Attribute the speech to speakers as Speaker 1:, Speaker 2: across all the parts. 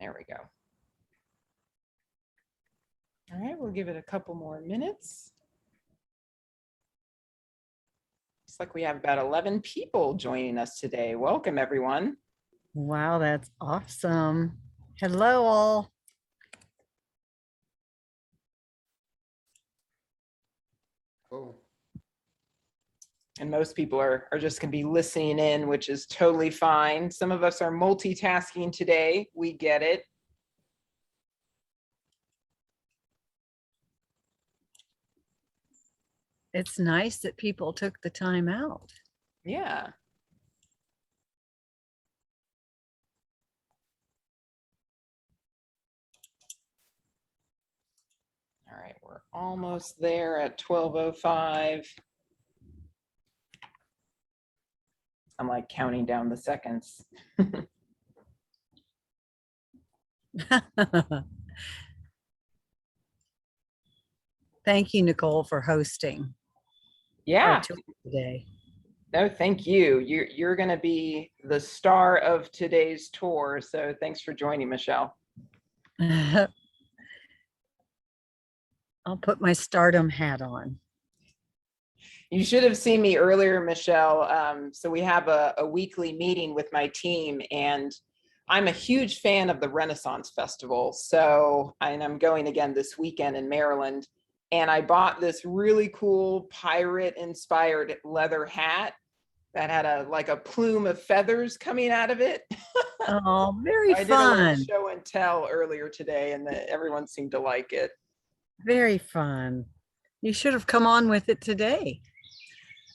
Speaker 1: There we go. All right, we'll give it a couple more minutes. Looks like we have about 11 people joining us today. Welcome, everyone.
Speaker 2: Wow, that's awesome. Hello, all.
Speaker 3: Oh,
Speaker 1: And most people are just going to be listening in, which is totally fine. Some of us are multitasking today. We get it.
Speaker 2: It's nice that people took the time out.
Speaker 1: Yeah. All right, we're almost there at 12:05. I'm like counting down the seconds.
Speaker 2: Thank you, Nicole, for hosting our
Speaker 1: Yeah.
Speaker 2: tour today.
Speaker 1: No, thank you. You're going to be the star of today's tour. So thanks for joining, Michelle.
Speaker 2: I'll put my stardom hat on.
Speaker 1: You should have seen me earlier, Michelle. So we have a weekly meeting with my team, and I'm a huge fan of the Renaissance Festival. So, and I'm going again this weekend in Maryland. And I bought this really cool pirate-inspired leather hat that had a plume of feathers coming out of it.
Speaker 2: Oh, very
Speaker 1: I did a little
Speaker 2: fun.
Speaker 1: show and tell earlier today, and everyone seemed to like it.
Speaker 2: Very fun. You should have come on with it today.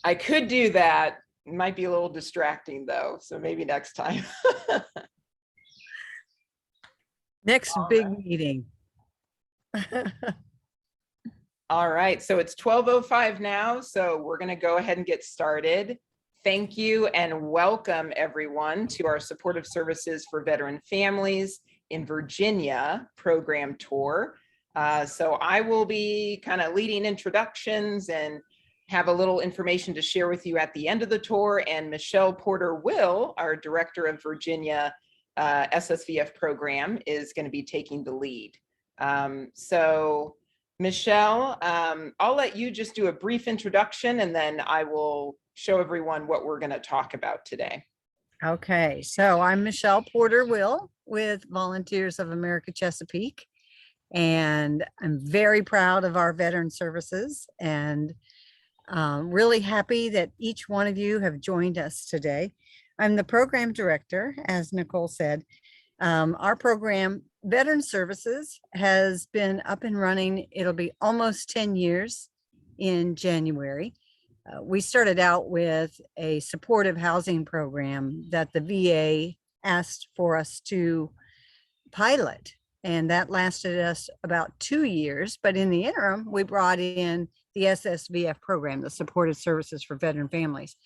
Speaker 1: I could do that. It might be a little distracting though, so maybe next time.
Speaker 2: Next big meeting.
Speaker 1: All right, so it's 12:05 now, so we're going to go ahead and get started. Thank you and welcome everyone to our Supportive Services for Veteran Families in Virginia program tour. So I will be kind of leading introductions and have a little information to share with you at the end of the tour, and Michelle Porter Will, our Director of Virginia SSVF program, is going to be taking the lead. So Michelle, I'll let you just do a brief introduction, and then I will show everyone what we're going to talk about today.
Speaker 2: Okay, so I'm Michelle Porter Will with Volunteers of America Chesapeake, and I'm very proud of our veteran services and really happy that each one of you have joined us today. I'm the program director, as Nicole said. Our program, Veteran Services, has been up and running. It'll be almost 10 years in January. We started out with a supportive housing program that the VA asked for us to pilot, and that lasted us about 2 years. But in the interim, we brought in the SSVF program, the Supportive Services for Veteran Families.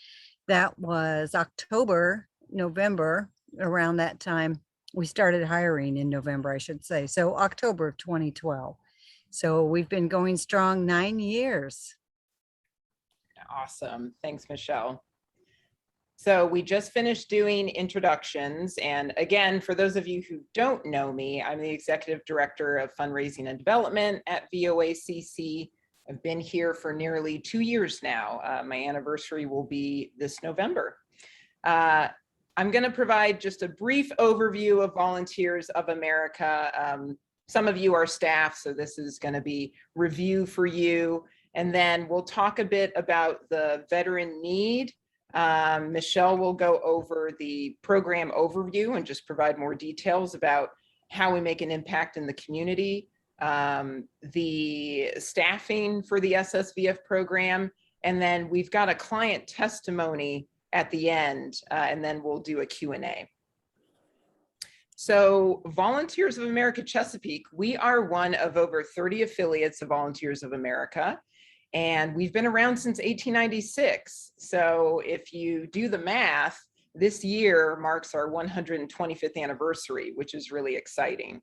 Speaker 2: That was October, November, around that time. We started hiring in November, I should say. So October of 2012. So we've been going strong 9 years.
Speaker 1: Awesome. Thanks, Michelle. So we just finished doing introductions. And again, for those of you who don't know me, I'm the Executive Director of Fundraising and Development at VOACC. I've been here for nearly 2 years now. My anniversary will be this November. I'm going to provide just a brief overview of Volunteers of America. Some of you are staff, so this is going to be review for you. And then we'll talk a bit about the veteran need. Michelle will go over the program overview and just provide more details about how we make an impact in the community, the staffing for the SSVF program, and then we've got a client testimony at the end, and then we'll do a Q&A. So Volunteers of America Chesapeake, we are one of over 30 affiliates of Volunteers of America, and we've been around since 1896. So if you do the math, this year marks our 125th anniversary, which is really exciting.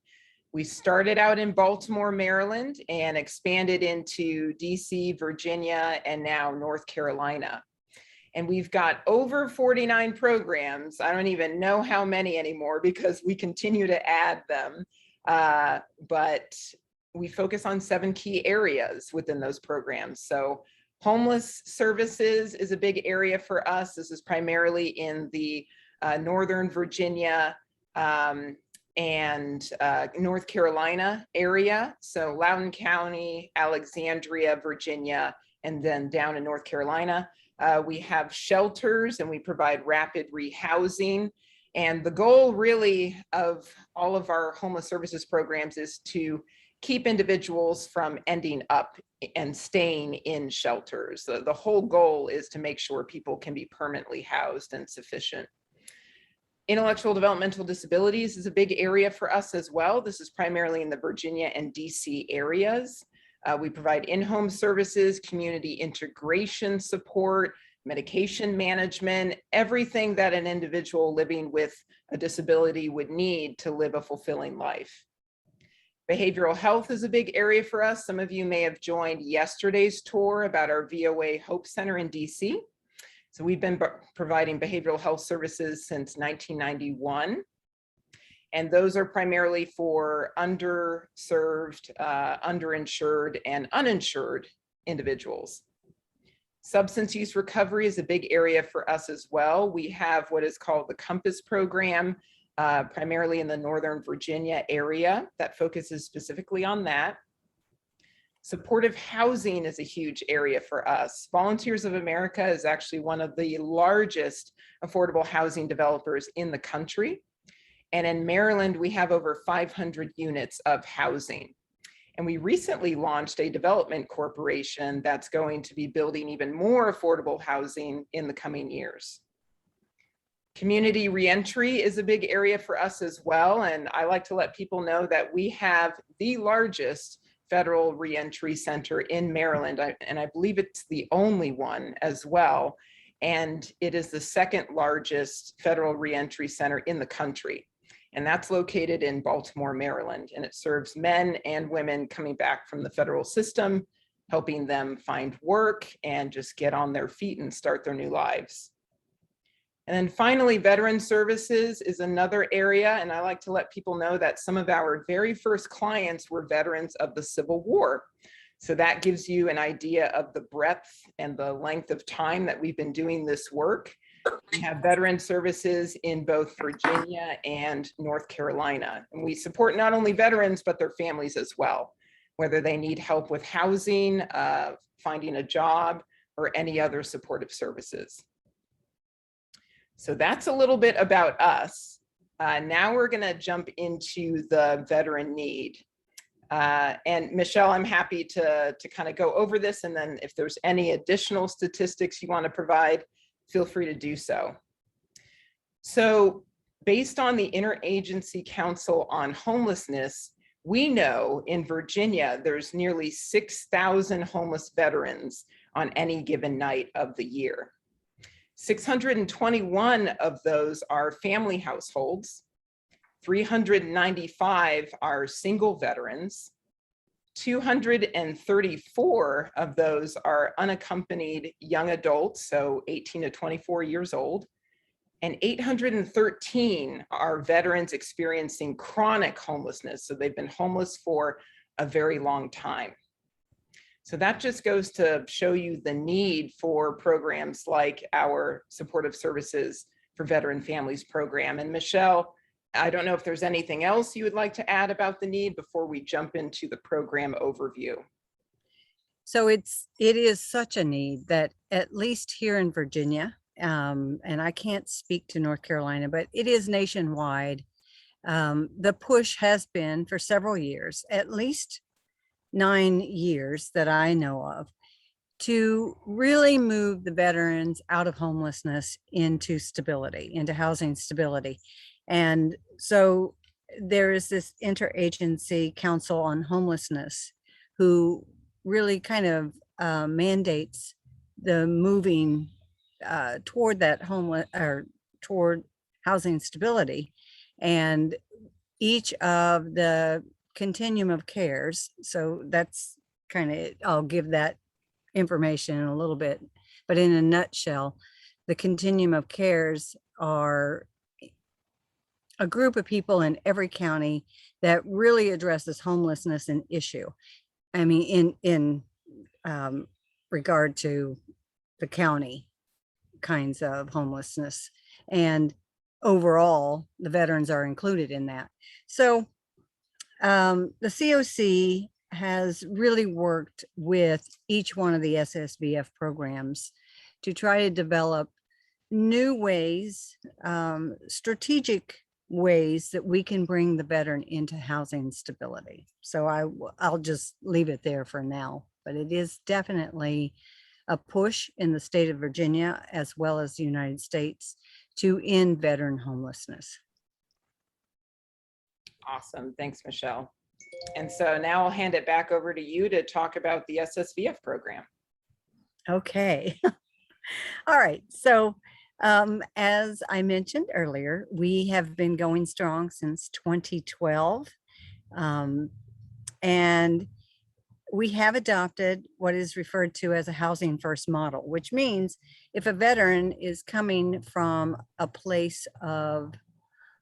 Speaker 1: We started out in Baltimore, Maryland, and expanded into DC, Virginia, and now North Carolina. And we've got over 49 programs. I don't even know how many anymore because we continue to add them. But we focus on 7 key areas within those programs. So homeless services is a big area for us. This is primarily in the Northern Virginia and North Carolina area. So Loudoun County, Alexandria, Virginia, and then down in North Carolina. We have shelters and we provide rapid rehousing. And the goal really of all of our homeless services programs is to keep individuals from ending up and staying in shelters. The whole goal is to make sure people can be permanently housed and sufficient. Intellectual developmental disabilities is a big area for us as well. This is primarily in the Virginia and DC areas. We provide in-home services, community integration support, medication management, everything that an individual living with a disability would need to live a fulfilling life. Behavioral health is a big area for us. Some of you may have joined yesterday's tour about our VOA Hope Center in DC. So we've been providing behavioral health services since 1991. And those are primarily for underserved, underinsured, and uninsured individuals. Substance use recovery is a big area for us as well. We have what is called the COMPASS program, primarily in the Northern Virginia area that focuses specifically on that. Supportive housing is a huge area for us. Volunteers of America is actually one of the largest affordable housing developers in the country. And in Maryland, we have over 500 units of housing. And we recently launched a development corporation that's going to be building even more affordable housing in the coming years. Community reentry is a big area for us as well. And I like to let people know that we have the largest federal reentry center in Maryland. And I believe it's the only one as well. And it is the second largest federal reentry center in the country. And that's located in Baltimore, Maryland. And it serves men and women coming back from the federal system, helping them find work and just get on their feet and start their new lives. And then finally, veteran services is another area. And I like to let people know that some of our very first clients were veterans of the Civil War. So that gives you an idea of the breadth and the length of time that we've been doing this work. We have veteran services in both Virginia and North Carolina. And we support not only veterans, but their families as well, whether they need help with housing, finding a job, or any other supportive services. So that's a little bit about us. Now we're going to jump into the veteran need. And Michelle, I'm happy to kind of go over this. And then if there's any additional statistics you want to provide, feel free to do so. So based on the Interagency Council on Homelessness, we know in Virginia, there's nearly 6,000 homeless veterans on any given night of the year. 621 of those are family households. 395 are single veterans. 234 of those are unaccompanied young adults, so 18 to 24 years old, and 813 are veterans experiencing chronic homelessness, so they've been homeless for a very long time. So that just goes to show you the need for programs like our Supportive Services for Veteran Families program. And Michelle, I don't know if there's anything else you would like to add about the need before we jump into the program overview.
Speaker 2: So it is such a need that at least here in Virginia, and I can't speak to North Carolina, but it is nationwide. The push has been for several years, at least 9 years that I know of, to really move the veterans out of homelessness into stability, into housing stability. And so there is this Interagency Council on Homelessness who really kind of mandates the moving toward that toward housing stability. And each of the continuum of cares, so that's kind of, I'll give that information in a little bit, but in a nutshell, the continuum of cares are a group of people in every county that really addresses homelessness an issue. I mean, in regard to the county kinds of homelessness, and overall, the veterans are included in that. So the COC has really worked with each one of the SSVF programs to try to develop new ways, strategic ways that we can bring the veteran into housing stability. So I'll just leave it there for now, but it is definitely a push in the state of Virginia as well as the United States to end veteran homelessness.
Speaker 1: Awesome. Thanks, Michelle. And so now I'll hand it back over to you to talk about the SSVF program.
Speaker 2: Okay. All right. So as I mentioned earlier, we have been going strong since 2012. And we have adopted what is referred to as a housing first model, which means if a veteran is coming from a place of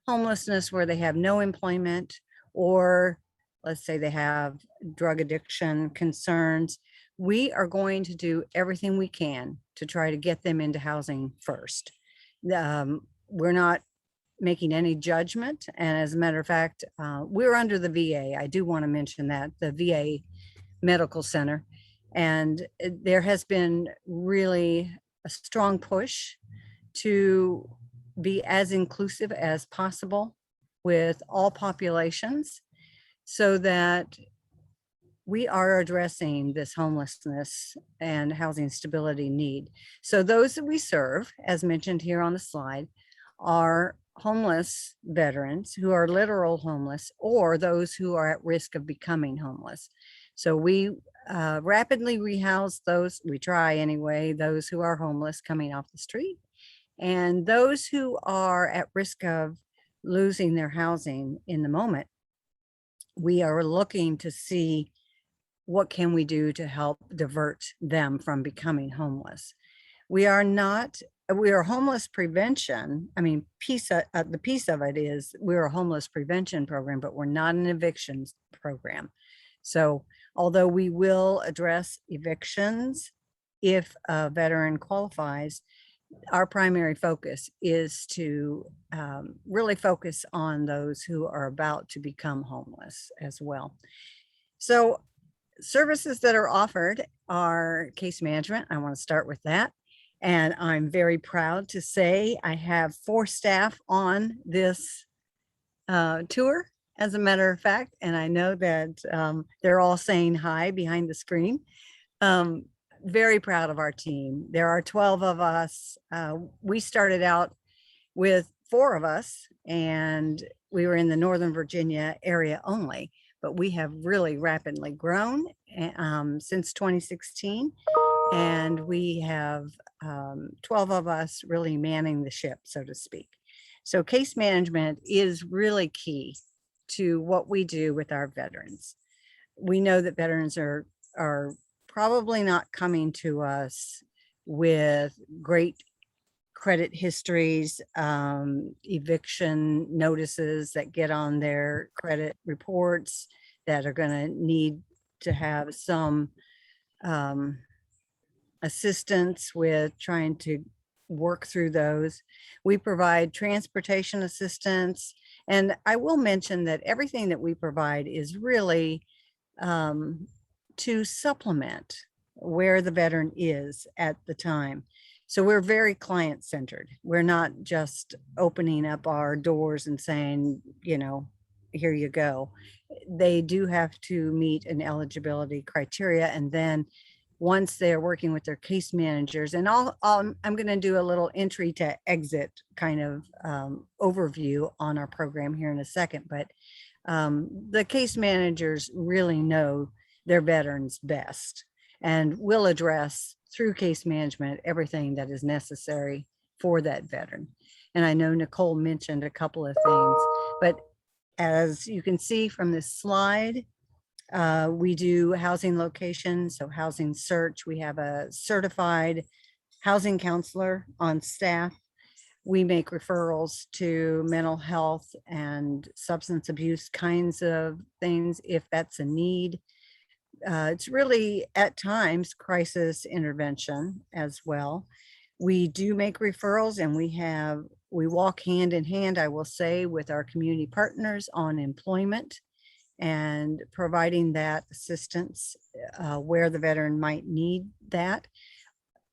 Speaker 2: homelessness where they have no employment, or let's say they have drug addiction concerns, we are going to do everything we can to try to get them into housing first. We're not making any judgment. And as a matter of fact, we're under the VA. I do want to mention that, the VA Medical Center. And there has been really a strong push to be as inclusive as possible with all populations so that we are addressing this homelessness and housing stability need. So those that we serve, as mentioned here on the slide, are homeless veterans who are literal homeless or those who are at risk of becoming homeless. So we rapidly rehouse those, we try anyway, those who are homeless coming off the street, and those who are at risk of losing their housing in the moment. We are looking to see what can we do to help divert them from becoming homeless. We are homeless prevention. I mean, the piece of it is we're a homeless prevention program, but we're not an evictions program. So although we will address evictions if a veteran qualifies, our primary focus is to really focus on those who are about to become homeless as well. So services that are offered are case management. I want to start with that. And I'm very proud to say I have 4 staff on this tour, as a matter of fact, and I know that they're all saying hi behind the screen. Very proud of our team. There are 12 of us. We started out with 4 of us, and we were in the Northern Virginia area only, but we have really rapidly grown since 2016. And we have 12 of us really manning the ship, so to speak. So case management is really key to what we do with our veterans. We know that veterans are probably not coming to us with great credit histories, eviction notices that get on their credit reports that are going to need to have some assistance with trying to work through those. We provide transportation assistance. And I will mention that everything that we provide is really to supplement where the veteran is at the time. So we're very client-centered. We're not just opening up our doors and saying, you know, here you go. They do have to meet an eligibility criteria. And then once they're working with their case managers, and I'm going to do a little entry to exit kind of overview on our program here in a second, but the case managers really know their veterans best and will address through case management everything that is necessary for that veteran. And I know Nicole mentioned a couple of things, but as you can see from this slide, we do housing location, so housing search. We have a certified housing counselor on staff. We make referrals to mental health and substance abuse kinds of things if that's a need. It's really at times crisis intervention as well. We do make referrals, and we walk hand in hand, I will say, with our community partners on employment and providing that assistance where the veteran might need that.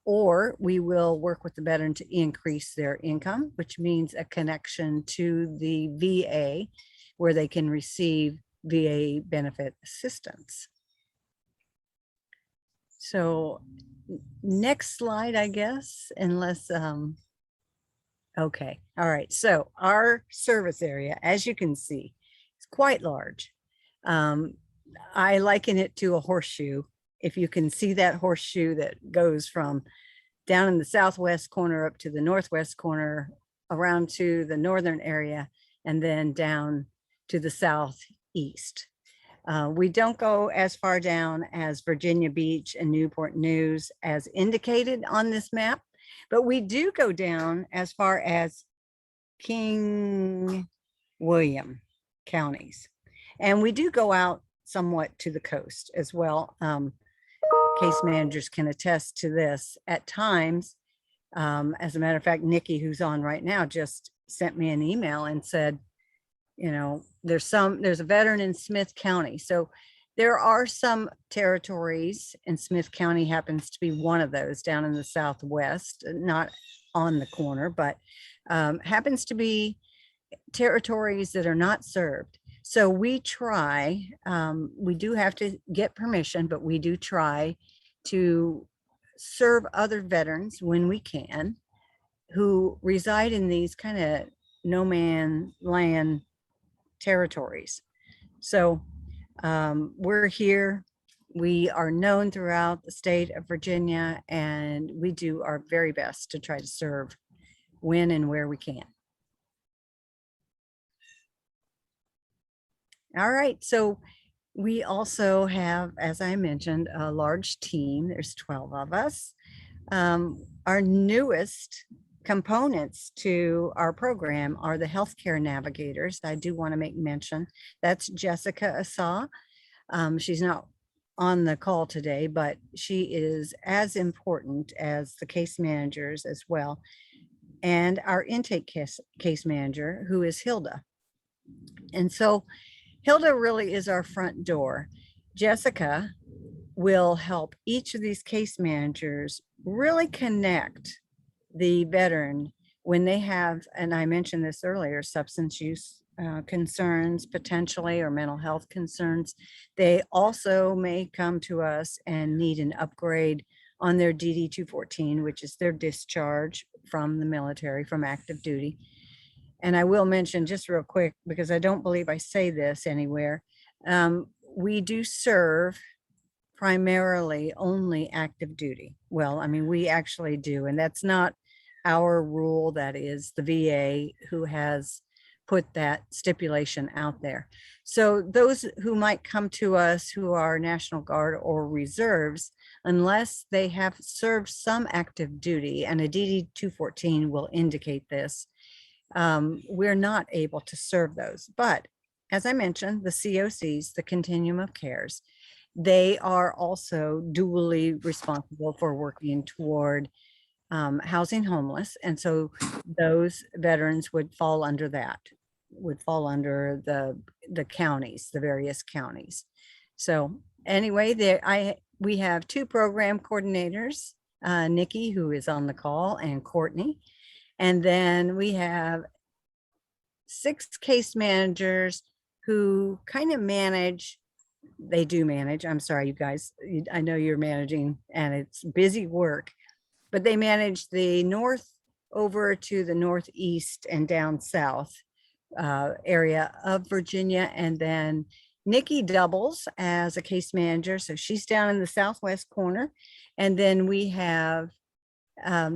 Speaker 2: Or we will work with the veteran to increase their income, which means a connection to the VA where they can receive VA benefit assistance. So next slide, I guess, unless, okay. All right. So our service area, as you can see, is quite large. I liken it to a horseshoe. If you can see that horseshoe that goes from down in the southwest corner up to the northwest corner, around to the northern area, and then down to the southeast. We don't go as far down as Virginia Beach and Newport News as indicated on this map, but we do go down as far as King William counties. And we do go out somewhat to the coast as well. Case managers can attest to this at times. As a matter of fact, Nikki, who's on right now, just sent me an email and said, you know, there's a veteran in Smith County. So there are some territories, and Smith County happens to be one of those down in the southwest, not on the corner, but happens to be territories that are not served. So we try, we do have to get permission, but we do try to serve other veterans when we can who reside in these kind of no man land territories. So we're here. We are known throughout the state of Virginia, and we do our very best to try to serve when and where we can. All right, so we also have, as I mentioned, a large team. There's 12 of us. Our newest components to our program are the healthcare navigators. I do want to make mention. That's Jessica Asa. She's not on the call today, but she is as important as the case managers as well. And our intake case manager, who is Hilda. And so Hilda really is our front door. Jessica will help each of these case managers really connect the veteran when they have, and I mentioned this earlier, substance use concerns potentially, or mental health concerns. They also may come to us and need an upgrade on their DD 214, which is their discharge from the military, from active duty. And I will mention just real quick, because I don't believe I say this anywhere, we do serve primarily only active duty. Well, I mean, we actually do, and that's not our rule. That is the VA who has put that stipulation out there. So those who might come to us who are National Guard or reserves, unless they have served some active duty, and a DD 214 will indicate this, we're not able to serve those. But as I mentioned, the COCs, the Continuum of Cares, they are also dually responsible for working toward housing homeless. And so those veterans would fall under that, would fall under the counties, the various counties. So anyway, we have two program coordinators, Nikki, who is on the call, and Courtney. And then we have 6 case managers who kind of manage, they do manage, I'm sorry, you guys, I know you're managing and it's busy work, but they manage the north over to the northeast and down south area of Virginia. And then Nikki doubles as a case manager, so she's down in the southwest corner. And then we have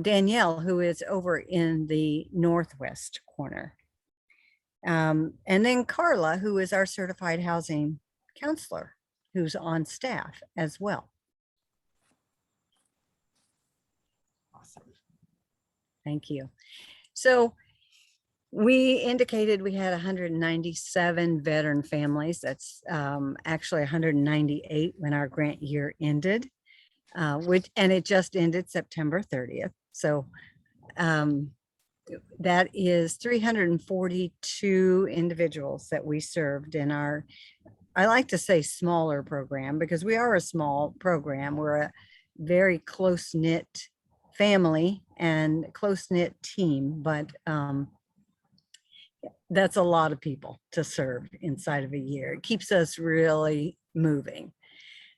Speaker 2: Danielle, who is over in the northwest corner. And then Carla, who is our certified housing counselor, who's on staff as well.
Speaker 1: Awesome.
Speaker 2: Thank you. So we indicated we had 197 veteran families. That's actually 198 when our grant year ended, and it just ended September 30th. So that is 342 individuals that we served in our, I like to say smaller program, because we are a small program. We're a very close-knit family and close-knit team, but that's a lot of people to serve inside of a year. It keeps us really moving.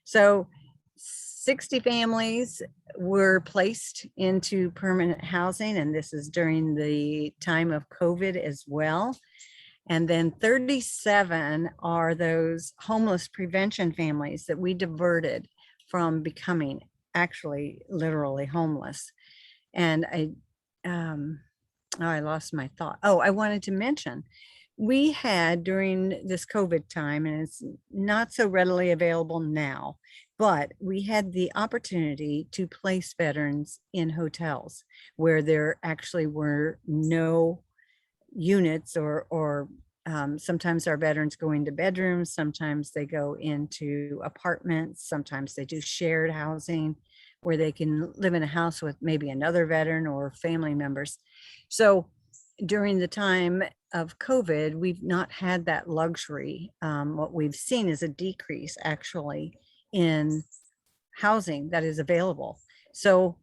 Speaker 2: So 60 families were placed into permanent housing, and this is during the time of COVID as well. And then 37 are those homeless prevention families that we diverted from becoming actually literally homeless. And I lost my thought. Oh, I wanted to mention, we had during this COVID time, and it's not so readily available now, but we had the opportunity to place veterans in hotels where there actually were no units, or sometimes our veterans go into bedrooms, sometimes they go into apartments, sometimes they do shared housing where they can live in a house with maybe another veteran or family members. So during the time of COVID, we've not had that luxury. What we've seen is a decrease actually in housing that is available. So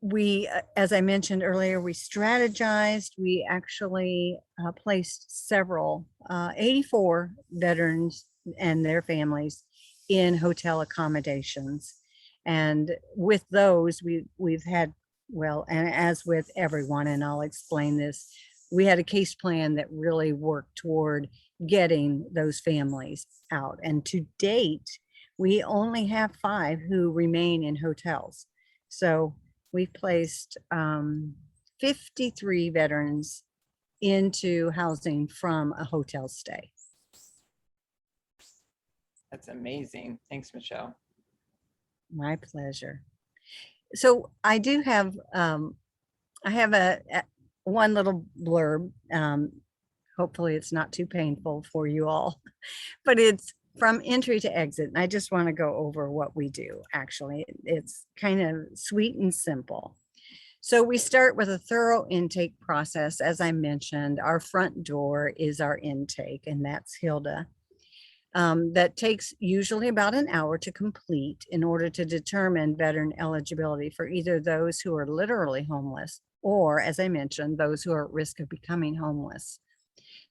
Speaker 2: we, as I mentioned earlier, we strategized. We actually placed several, 84 veterans and their families in hotel accommodations. And with those, we've had, well, and as with everyone, and I'll explain this, we had a case plan that really worked toward getting those families out. And to date, we only have 5 who remain in hotels. So we've placed 53 veterans into housing from a hotel stay.
Speaker 1: That's amazing. Thanks, Michelle.
Speaker 2: My pleasure. So I do have, I have one little blurb. Hopefully it's not too painful for you all, but it's from entry to exit. And I just want to go over what we do. Actually, it's kind of sweet and simple. So we start with a thorough intake process. As I mentioned, our front door is our intake, and that's Hilda. That takes usually about an hour to complete in order to determine veteran eligibility for either those who are literally homeless or, as I mentioned, those who are at risk of becoming homeless.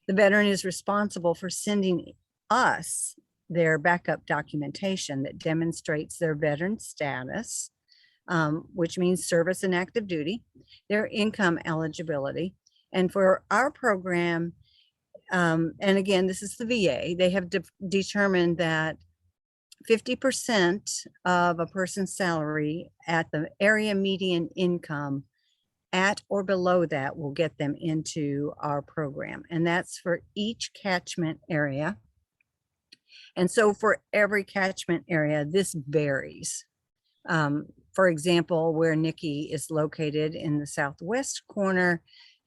Speaker 2: The veteran is responsible for sending us their backup documentation that demonstrates their veteran status, which means service and active duty, their income eligibility. And for our program, and again, this is the VA, they have determined that 50% of a person's salary at the area median income at or below that will get them into our program. And that's for each catchment area. And so for every catchment area, this varies. For example, where Nikki is located in the southwest corner,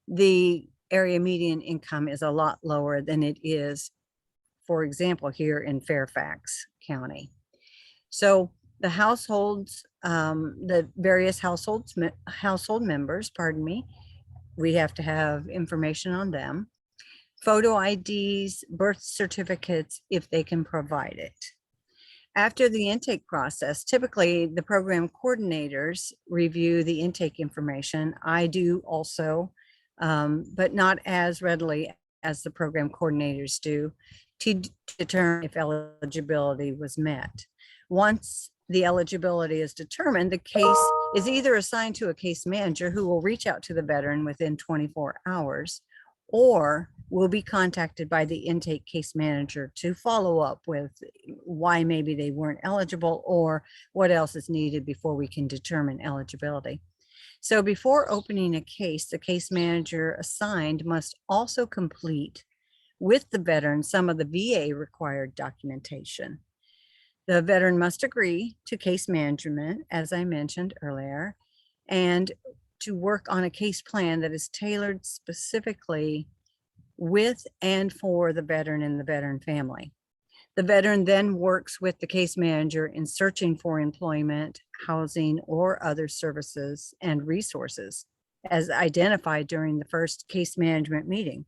Speaker 2: the area median income is a lot lower than it is, for example, here in Fairfax County. So the households, the various household members, pardon me, we have to have information on them, photo IDs, birth certificates, if they can provide it. After the intake process, typically the program coordinators review the intake information. I do also, but not as readily as the program coordinators do, to determine if eligibility was met. Once the eligibility is determined, the case is either assigned to a case manager who will reach out to the veteran within 24 hours, or will be contacted by the intake case manager to follow up with why maybe they weren't eligible or what else is needed before we can determine eligibility. So before opening a case, the case manager assigned must also complete with the veteran some of the VA required documentation. The veteran must agree to case management, as I mentioned earlier, and to work on a case plan that is tailored specifically with and for the veteran and the veteran family. The veteran then works with the case manager in searching for employment, housing, or other services and resources as identified during the first case management meeting.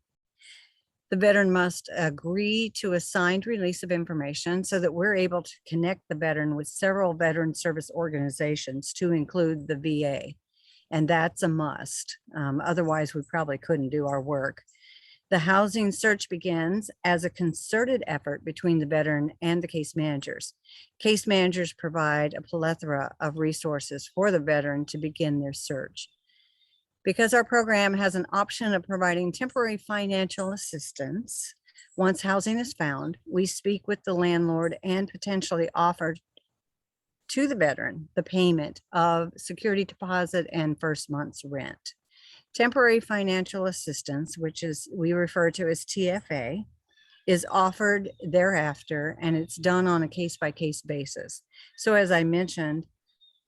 Speaker 2: The veteran must agree to a signed release of information so that we're able to connect the veteran with several veteran service organizations to include the VA. And that's a must. Otherwise, we probably couldn't do our work. The housing search begins as a concerted effort between the veteran and the case managers. Case managers provide a plethora of resources for the veteran to begin their search. Because our program has an option of providing temporary financial assistance, once housing is found, we speak with the landlord and potentially offer to the veteran the payment of security deposit and first month's rent. Temporary financial assistance, which is we refer to as TFA, is offered thereafter, and it's done on a case-by-case basis. So as I mentioned,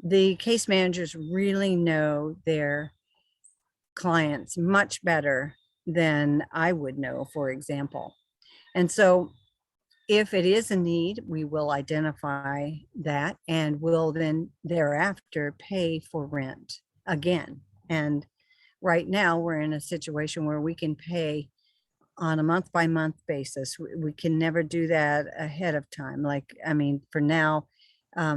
Speaker 2: the case managers really know their clients much better than I would know, for example. And so if it is a need, we will identify that and will then thereafter pay for rent again. And right now we're in a situation where we can pay on a month-by-month basis. We can never do that ahead of time. Like, I mean, for now,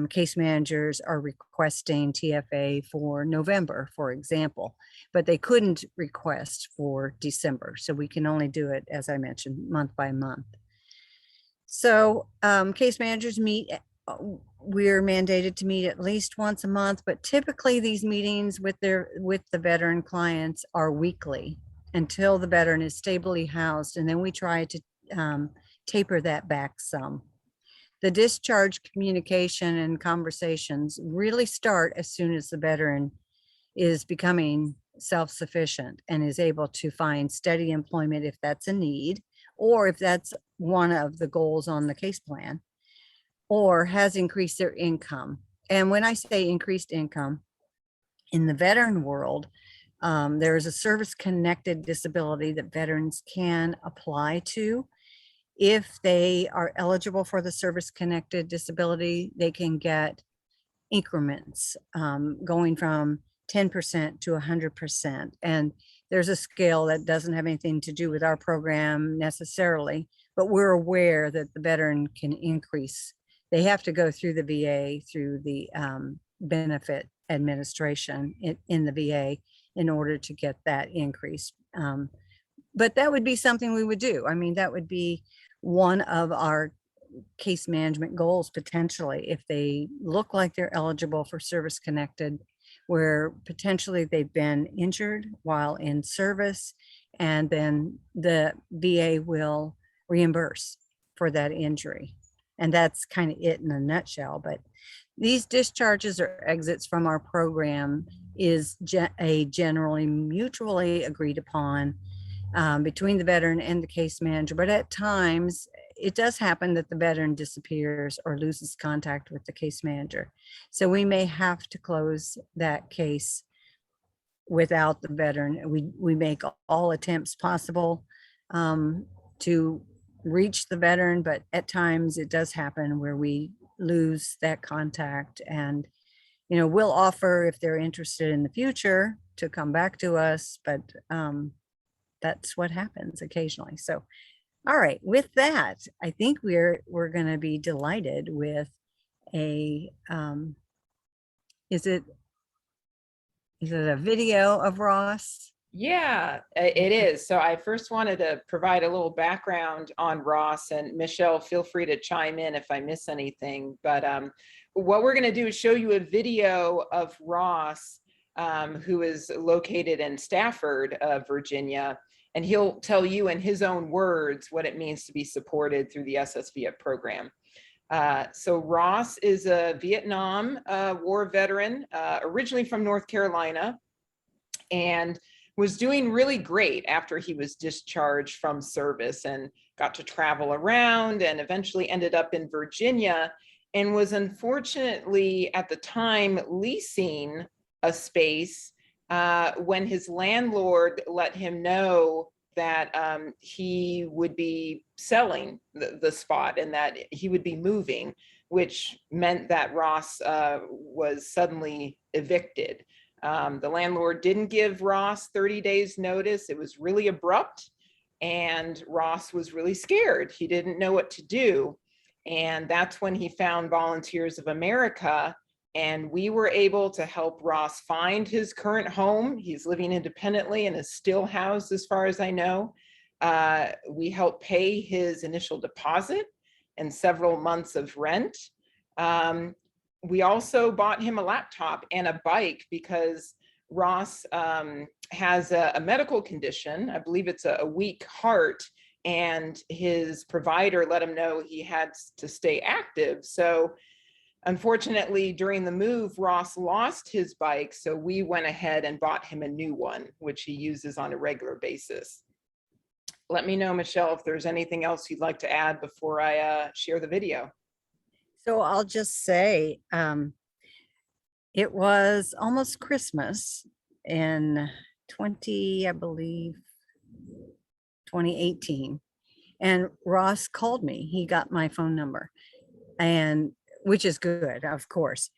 Speaker 2: case managers are requesting TFA for November, for example, but they couldn't request for December. So we can only do it, as I mentioned, month by month. So case managers meet, we're mandated to meet at least once a month, but typically these meetings with the veteran clients are weekly until the veteran is stably housed. And then we try to taper that back some. The discharge communication and conversations really start as soon as the veteran is becoming self-sufficient and is able to find steady employment if that's a need, or if that's one of the goals on the case plan, or has increased their income. And when I say increased income, in the veteran world, there is a service-connected disability that veterans can apply to. If they are eligible for the service-connected disability, they can get increments going from 10% to 100%. And there's a scale that doesn't have anything to do with our program necessarily, but we're aware that the veteran can increase. They have to go through the VA, through the benefit administration in the VA in order to get that increase. But that would be something we would do. I mean, that would be one of our case management goals potentially, if they look like they're eligible for service connected, where potentially they've been injured while in service, and then the VA will reimburse for that injury. And that's kind of it in a nutshell. But these discharges or exits from our program is a generally mutually agreed upon between the veteran and the case manager. But at times it does happen that the veteran disappears or loses contact with the case manager. So we may have to close that case without the veteran. We make all attempts possible to reach the veteran, but at times it does happen where we lose that contact. And, you know, we'll offer if they're interested in the future to come back to us, but that's what happens occasionally. So, all right, with that, I think we're going to be delighted with a, is it a video of Ross?
Speaker 1: Yeah, it is. So I first wanted to provide a little background on Ross, and Michelle, feel free to chime in if I miss anything. But what we're going to do is show you a video of Ross, who is located in Stafford, Virginia, and he'll tell you in his own words what it means to be supported through the SSVF program. So Ross is a Vietnam War veteran, originally from North Carolina, and was doing really great after he was discharged from service and got to travel around and eventually ended up in Virginia, and was unfortunately at the time leasing a space when his landlord let him know that he would be selling the spot and that he would be moving, which meant that Ross was suddenly evicted. The landlord didn't give Ross 30 days notice. It was really abrupt, and Ross was really scared. He didn't know what to do. And that's when he found Volunteers of America, and we were able to help Ross find his current home. He's living independently and is still housed, as far as I know. We helped pay his initial deposit and several months of rent. We also bought him a laptop and a bike because Ross has a medical condition. I believe it's a weak heart, and his provider let him know he had to stay active. So unfortunately, during the move, Ross lost his bike, so we went ahead and bought him a new one, which he uses on a regular basis. Let me know, Michelle, if there's anything else you'd like to add before I share the video.
Speaker 2: So I'll just say, it was almost Christmas in 2018. And Ross called me. He got my phone number, and which is good, of course.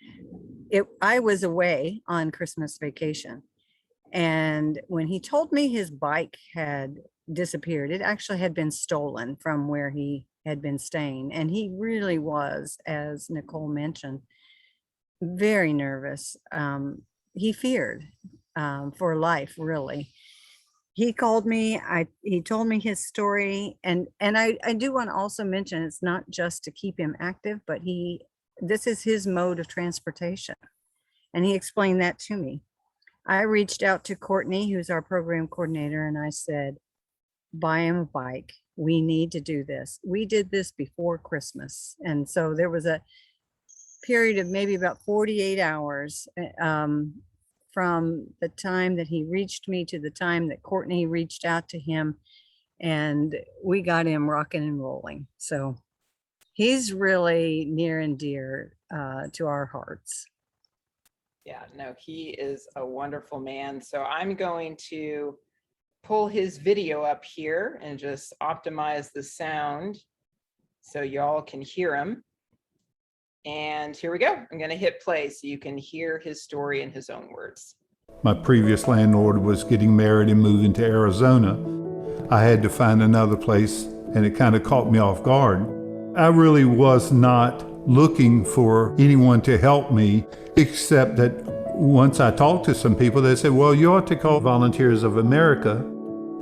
Speaker 2: I was away on Christmas vacation. And when he told me his bike had disappeared, it actually had been stolen from where he had been staying. And he really was, as Nicole mentioned, very nervous. He feared for life, really. He called me, he told me his story, and I do want to also mention, it's not just to keep him active, but this is his mode of transportation. And he explained that to me. I reached out to Courtney, who's our program coordinator, and I said, buy him a bike. We need to do this. We did this before Christmas. And so there was a period of maybe about 48 hours from the time that he reached me to the time that Courtney reached out to him, and we got him rocking and rolling. So he's really near and dear to our hearts.
Speaker 1: Yeah, no, he is a wonderful man. So I'm going to pull his video up here and just optimize the sound so y'all can hear him. And here we go. I'm going to hit play so you can hear his story in his own words.
Speaker 4: My previous landlord was getting married and moving to Arizona. I had to find another place, and it kind of caught me off guard. I really was not looking for anyone to help me, except that once I talked to some people, they said, well, you ought to call Volunteers of America.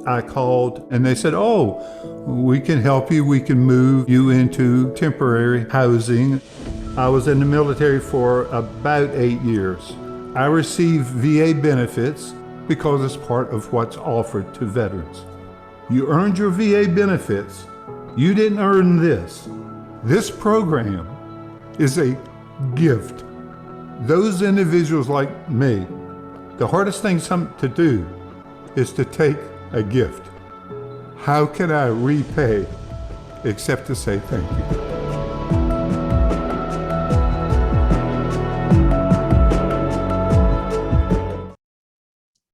Speaker 4: I called and they said, oh, we can help you. We can move you into temporary housing. I was in the military for about 8 years. I received VA benefits because it's part of what's offered to veterans. You earned your VA benefits. You didn't earn this. This program is a gift. Those individuals like me, the hardest thing to do is to take a gift. How can I repay except to say thank you?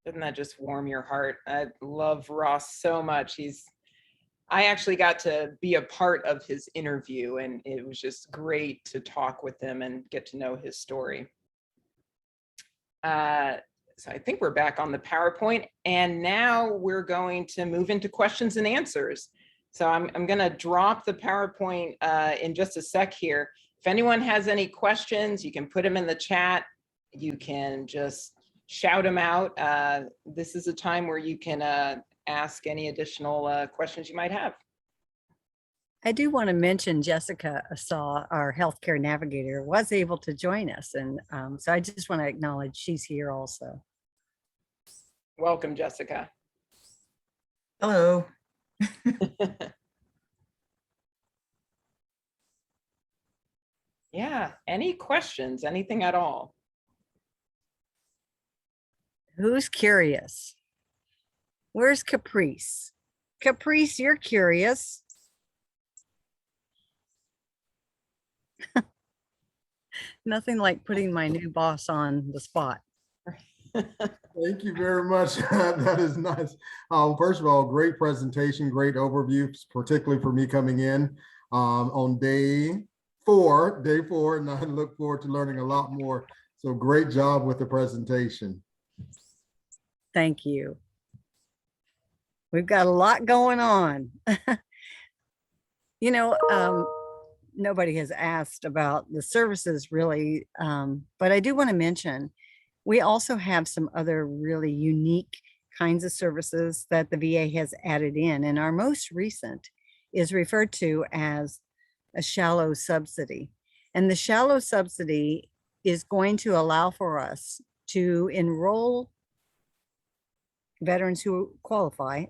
Speaker 1: Doesn't that just warm your heart? I love Ross so much. I actually got to be a part of his interview, and it was just great to talk with him and get to know his story. So I think we're back on the PowerPoint, and now we're going to move into questions and answers. So I'm going to drop the PowerPoint in just a sec here. If anyone has any questions, you can put them in the chat. You can just shout them out. This is a time where you can ask any additional questions you might have.
Speaker 2: I do want to mention Jessica Assaw, our healthcare navigator, was able to join us. And so I just want to acknowledge she's here also.
Speaker 1: Welcome, Jessica.
Speaker 5: Hello.
Speaker 1: Yeah, any questions, anything at all?
Speaker 2: Who's curious? Where's Caprice? Caprice, you're curious. Nothing like putting my new boss on the spot.
Speaker 3: Thank you very much. That is nice. First of all, great presentation, great overview, particularly for me coming in on day four, and I look forward to learning a lot more. So great job with the presentation.
Speaker 2: Thank you. We've got a lot going on. Nobody has asked about the services really, but I do want to mention, we also have some other really unique kinds of services that the VA has added in. And our most recent is referred to as a shallow subsidy. And the shallow subsidy is going to allow for us to enroll veterans who qualify.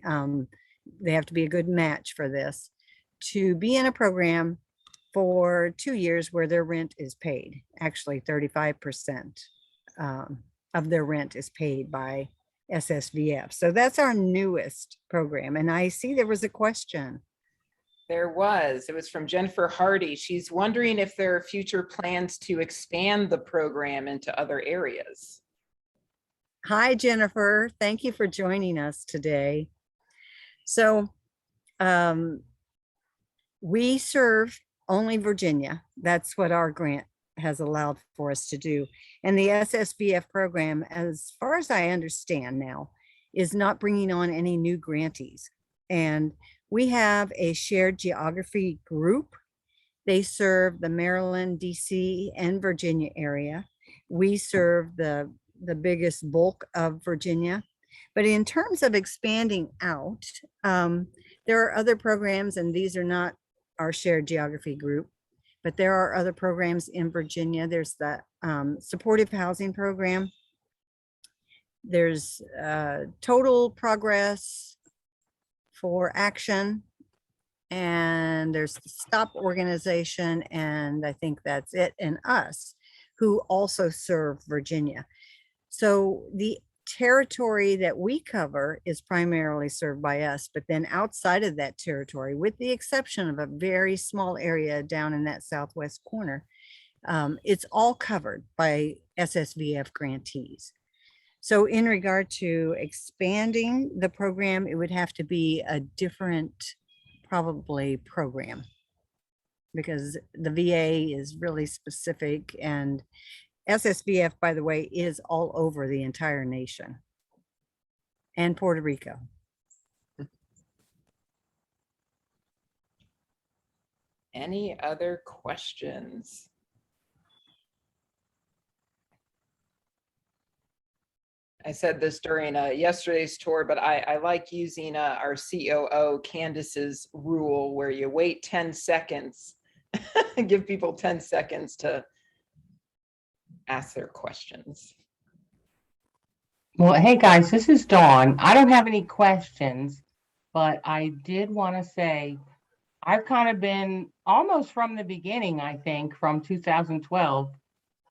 Speaker 2: They have to be a good match for this, to be in a program for 2 years where their rent is paid. Actually, 35% of their rent is paid by SSVF. So that's our newest program. And I see there was a question.
Speaker 1: It was from Jennifer Hardy. She's wondering if there are future plans to expand the program into other areas.
Speaker 2: Hi, Jennifer. Thank you for joining us today. So we serve only Virginia. That's what our grant has allowed for us to do. And the SSVF program, as far as I understand now, is not bringing on any new grantees. And we have a shared geography group. They serve the Maryland, DC, and Virginia area. We serve the biggest bulk of Virginia. But in terms of expanding out, there are other programs, and these are not our shared geography group, but there are other programs in Virginia. There's the supportive housing program. There's Total Progress for Action, and there's the Stop organization, and I think that's it, and us, who also serve Virginia. So the territory that we cover is primarily served by us, but then outside of that territory, with the exception of a very small area down in that southwest corner, it's all covered by SSVF grantees. So in regard to expanding the program, it would have to be a different, probably, program, because the VA is really specific, and SSVF, by the way, is all over the entire nation and Puerto Rico.
Speaker 1: Any other questions? I said this during yesterday's tour, but I like using our COO Candace's rule, where you wait 10 seconds, give people 10 seconds to ask their questions.
Speaker 6: Well, hey guys, this is Dawn. I don't have any questions, but I did want to say I've kind of been almost from the beginning, I think, from 2012.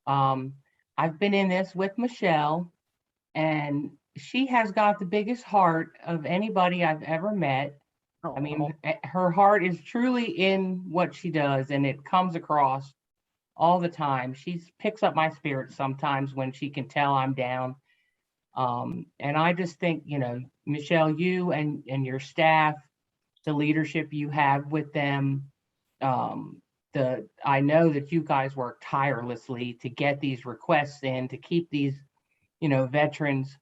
Speaker 6: I've been in this with Michelle, and she has got the biggest heart of anybody I've ever met. I mean, her heart is truly in what she does, and it comes across all the time. She picks up my spirit sometimes when she can tell I'm down. And I just think, Michelle, you and your staff, the leadership you have with them, I know that you guys work tirelessly to get these requests in, to keep these, veterans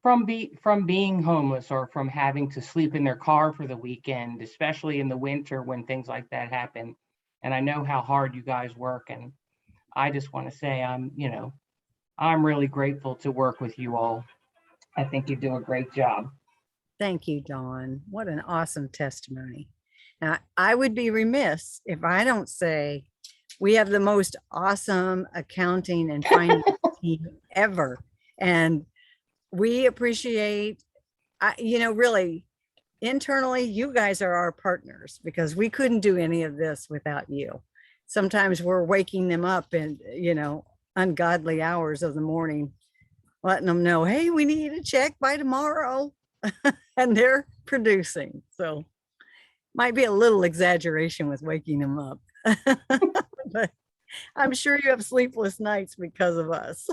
Speaker 6: from being homeless or from having to sleep in their car for the weekend, especially in the winter when things like that happen. And I know how hard you guys work, and I just want to say I'm really grateful to work with you all. I think you do a great job.
Speaker 2: Thank you, Dawn. What an awesome testimony. Now, I would be remiss if I don't say we have the most awesome accounting and finance team ever. And we appreciate, really, internally, you guys are our partners, because we couldn't do any of this without you. Sometimes we're waking them up in, ungodly hours of the morning, letting them know, hey, we need a check by tomorrow. And they're producing. So might be a little exaggeration with waking them up. But I'm sure you have sleepless nights because of us.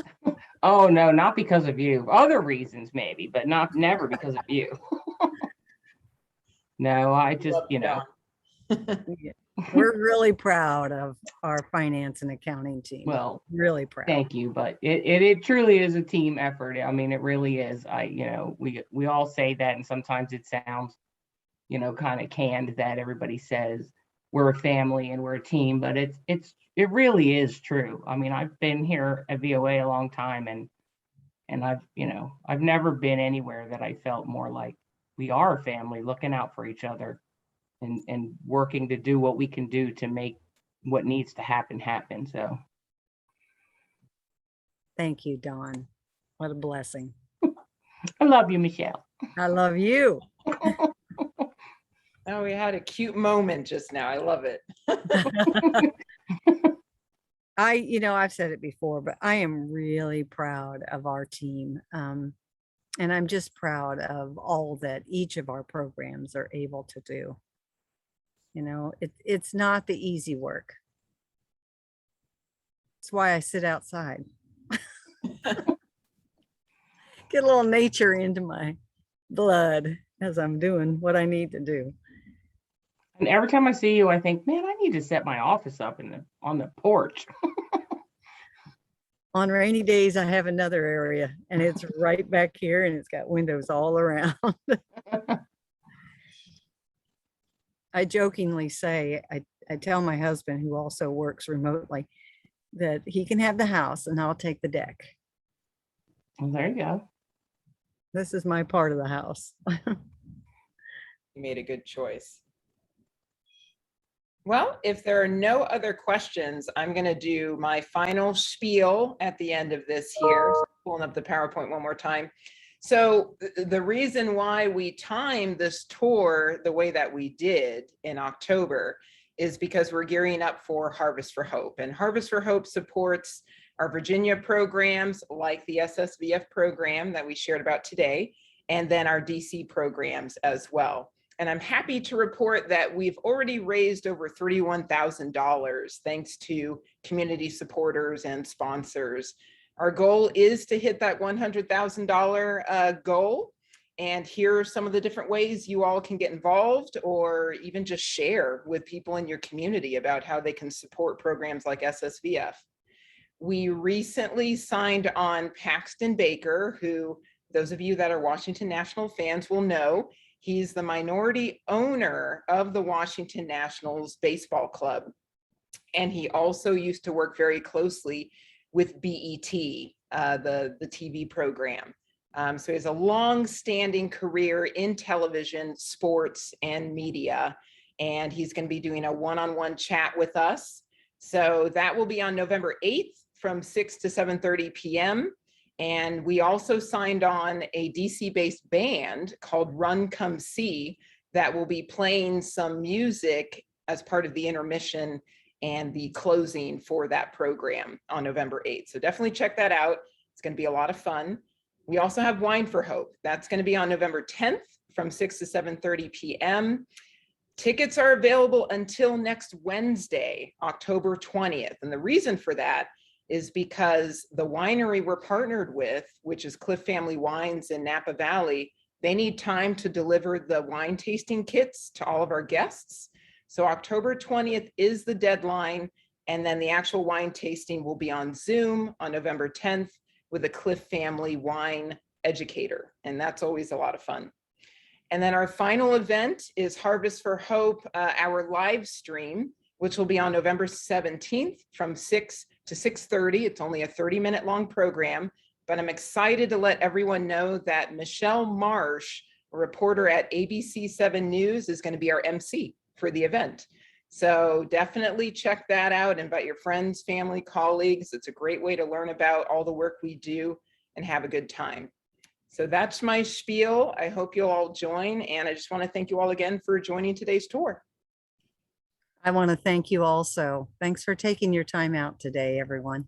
Speaker 6: Oh, no, not because of you. Other reasons maybe, but never because of you. No, I just,
Speaker 1: Love you, Dawn.
Speaker 2: We're really proud of our finance and accounting team.
Speaker 6: well,
Speaker 2: Really proud.
Speaker 6: thank you, but it truly is a team effort. I mean, it really is. We all say that, and sometimes it sounds, kind of canned that everybody says we're a family and we're a team, but it really is true. I mean, I've been here at VOA a long time, and I've never been anywhere that I felt more like we are a family looking out for each other and working to do what we can do to make what needs to happen. So
Speaker 2: Thank you, Dawn. What a blessing.
Speaker 6: I love you, Michelle.
Speaker 2: I love you.
Speaker 1: Oh, we had a cute moment just now. I love it.
Speaker 2: I've said it before, but I am really proud of our team. And I'm just proud of all that each of our programs are able to do. It's not the easy work. That's why I sit outside. Get a little nature into my blood as I'm doing what I need to do.
Speaker 6: And every time I see you, I think, man, I need to set my office up on the porch.
Speaker 2: On rainy days, I have another area, and it's right back here, and it's got windows all around. I jokingly say, I tell my husband, who also works remotely, that he can have the house and I'll take the deck.
Speaker 6: Well, there you go.
Speaker 2: This is my part of the house.
Speaker 1: You made a good choice. Well, if there are no other questions, I'm going to do my final spiel at the end of this here. So pulling up the PowerPoint one more time. So the reason why we timed this tour the way that we did in October is because we're gearing up for Harvest for Hope. And Harvest for Hope supports our Virginia programs like the SSVF program that we shared about today, and then our DC programs as well. And I'm happy to report that we've already raised over $31,000 thanks to community supporters and sponsors. Our goal is to hit that $100,000 goal. And here are some of the different ways you all can get involved or even just share with people in your community about how they can support programs like SSVF. We recently signed on Paxton Baker, who those of you that are Washington National fans will know. He's the minority owner of the Washington Nationals baseball club. And he also used to work very closely with BET, the TV program. So he has a long-standing career in television, sports, and media. And he's going to be doing a one-on-one chat with us. So that will be on November 8th from 6 to 7:30 p.m. And we also signed on a DC-based band called Run Come See that will be playing some music as part of the intermission and the closing for that program on November 8th. So definitely check that out. It's going to be a lot of fun. We also have Wine for Hope. That's going to be on November 10th from 6 to 7:30 p.m. Tickets are available until next Wednesday, October 20th. And the reason for that is because the winery we're partnered with, which is Cliff Family Wines in Napa Valley, they need time to deliver the wine tasting kits to all of our guests. So October 20th is the deadline. And then the actual wine tasting will be on Zoom on November 10th with a Cliff Family wine educator. And that's always a lot of fun. And then our final event is Harvest for Hope, our live stream, which will be on November 17th from 6 to 6:30. It's only a 30-minute long program, but I'm excited to let everyone know that Michelle Marsh, a reporter at ABC 7 News, is going to be our MC for the event. So definitely check that out. Invite your friends, family, colleagues. It's a great way to learn about all the work we do and have a good time. So that's my spiel. I hope you'll all join. And I just want to thank you all again for joining today's tour.
Speaker 2: I want to thank you also. Thanks for taking your time out today, everyone.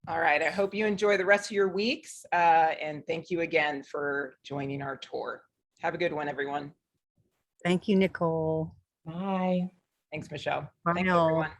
Speaker 1: All right. I hope you enjoy the rest of your weeks. And thank you again for joining our tour. Have a good one, everyone.
Speaker 2: Thank you, Nicole.
Speaker 6: Bye.
Speaker 1: Thanks, Michelle.
Speaker 2: Bye
Speaker 1: Thanks,
Speaker 2: all.
Speaker 1: everyone.